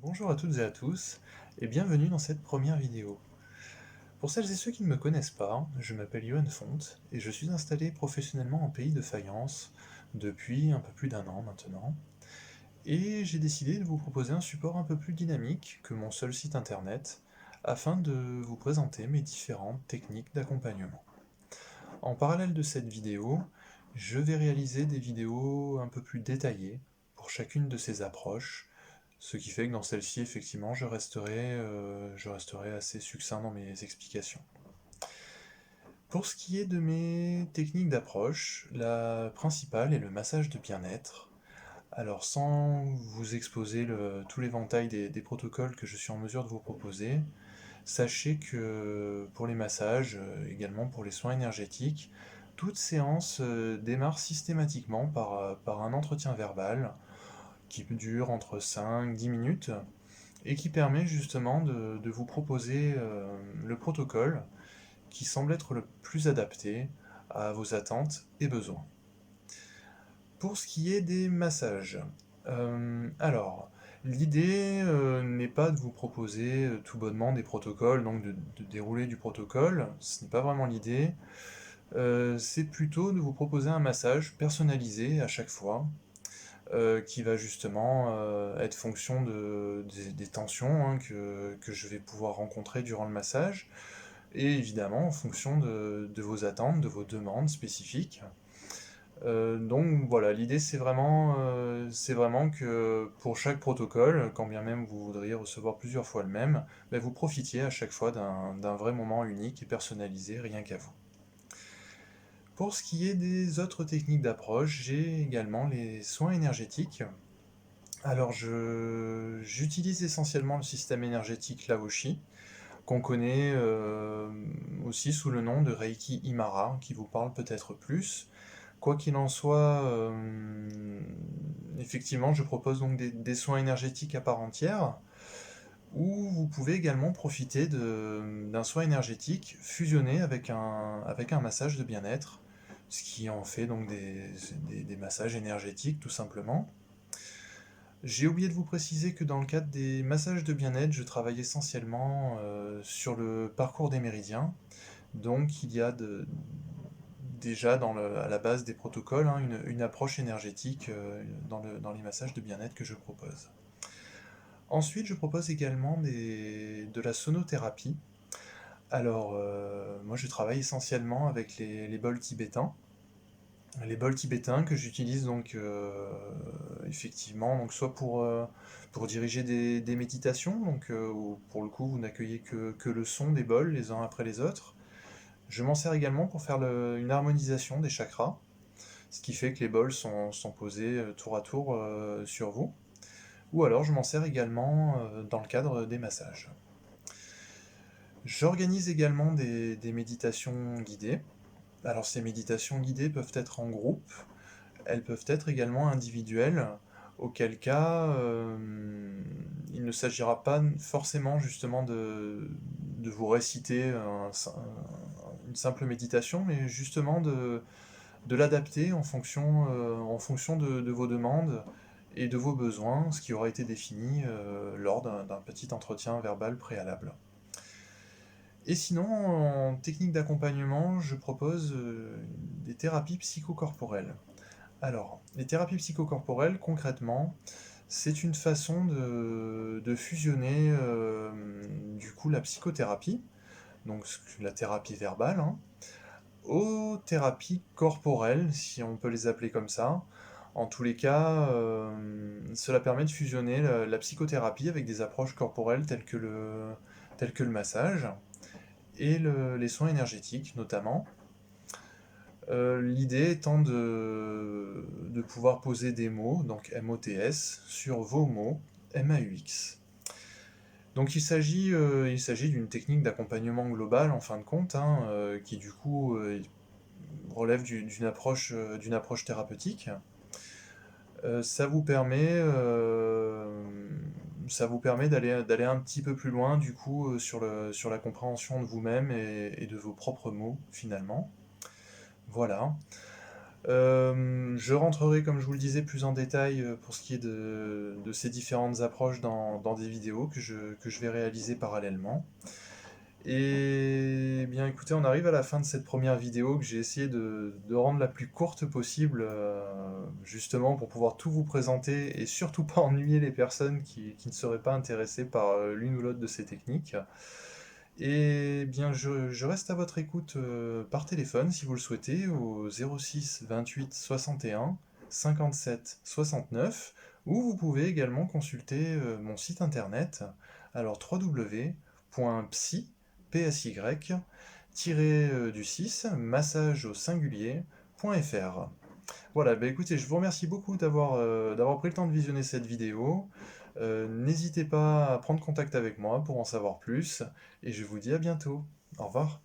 Bonjour à toutes et à tous, et bienvenue dans cette première vidéo. Pour celles et ceux qui ne me connaissent pas, je m'appelle Johan Font, et je suis installé professionnellement en pays de faïence depuis un peu plus d'un an maintenant, et j'ai décidé de vous proposer un support un peu plus dynamique que mon seul site internet, afin de vous présenter mes différentes techniques d'accompagnement. En parallèle de cette vidéo, je vais réaliser des vidéos un peu plus détaillées pour chacune de ces approches, ce qui fait que dans celle-ci, effectivement, je resterai assez succinct dans mes explications. Pour ce qui est de mes techniques d'approche, la principale est le massage de bien-être. Alors sans vous exposer tout l'éventail des protocoles que je suis en mesure de vous proposer, sachez que pour les massages, également pour les soins énergétiques, toute séance démarre systématiquement par un entretien verbal qui dure entre 5-10 minutes et qui permet justement de vous proposer le protocole qui semble être le plus adapté à vos attentes et besoins. Pour ce qui est des massages, alors, l'idée n'est pas de vous proposer tout bonnement des protocoles, donc de dérouler du protocole, ce n'est pas vraiment l'idée. C'est plutôt de vous proposer un massage personnalisé à chaque fois, qui va justement être fonction des tensions que je vais pouvoir rencontrer durant le massage, et évidemment en fonction de vos attentes, de vos demandes spécifiques. Donc voilà, l'idée c'est vraiment que pour chaque protocole, quand bien même vous voudriez recevoir plusieurs fois le même, ben vous profitiez à chaque fois d'un vrai moment unique et personnalisé rien qu'à vous. Pour ce qui est des autres techniques d'approche, j'ai également les soins énergétiques. Alors j'utilise essentiellement le système énergétique Laoshi, qu'on connaît aussi sous le nom de Reiki Imara, qui vous parle peut-être plus. Quoi qu'il en soit, effectivement, je propose donc des soins énergétiques à part entière, où vous pouvez également profiter d'un soin énergétique fusionné avec un massage de bien-être, ce qui en fait donc des massages énergétiques tout simplement. J'ai oublié de vous préciser que dans le cadre des massages de bien-être, je travaille essentiellement sur le parcours des méridiens. Donc il y a déjà à la base des protocoles une approche énergétique dans les massages de bien-être que je propose. Ensuite, je propose également de la sonothérapie. Alors, moi je travaille essentiellement avec les bols tibétains. Les bols tibétains que j'utilise donc effectivement donc soit pour diriger des méditations, donc où pour le coup vous n'accueillez que le son des bols les uns après les autres. Je m'en sers également pour faire une harmonisation des chakras, ce qui fait que les bols sont posés tour à tour sur vous. Ou alors je m'en sers également dans le cadre des massages. J'organise également des méditations guidées. Alors ces méditations guidées peuvent être en groupe, elles peuvent être également individuelles, auquel cas il ne s'agira pas forcément justement de vous réciter une simple méditation, mais justement de l'adapter en fonction de vos demandes et de vos besoins, ce qui aura été défini lors d'un petit entretien verbal préalable. Et sinon, en technique d'accompagnement, je propose des thérapies psychocorporelles. Alors, les thérapies psychocorporelles, concrètement, c'est une façon de fusionner du coup la psychothérapie, donc la thérapie verbale, aux thérapies corporelles, si on peut les appeler comme ça. En tous les cas, cela permet de fusionner la psychothérapie avec des approches corporelles telles que le massage et les soins énergétiques notamment. L'idée étant de pouvoir poser des mots, donc MOTS, sur vos mots, MAUX. Donc il s'agit d'une technique d'accompagnement global en fin de compte, qui du coup relève d'une approche thérapeutique. Ça vous permet, d'aller un petit peu plus loin du coup sur la compréhension de vous-même et de vos propres mots finalement. Voilà. Je rentrerai, comme je vous le disais, plus en détail pour ce qui est de ces différentes approches dans des vidéos que je vais réaliser parallèlement. Et bien écoutez, on arrive à la fin de cette première vidéo que j'ai essayé de rendre la plus courte possible, justement pour pouvoir tout vous présenter et surtout pas ennuyer les personnes qui ne seraient pas intéressées par l'une ou l'autre de ces techniques. Et bien je reste à votre écoute par téléphone si vous le souhaitez au 06 28 61 57 69, ou vous pouvez également consulter mon site internet, alors www.psy du 6 massage au singulier.fr. Voilà, bah écoutez, je vous remercie beaucoup d'avoir pris le temps de visionner cette vidéo. N'hésitez pas à prendre contact avec moi pour en savoir plus, et je vous dis à bientôt. Au revoir.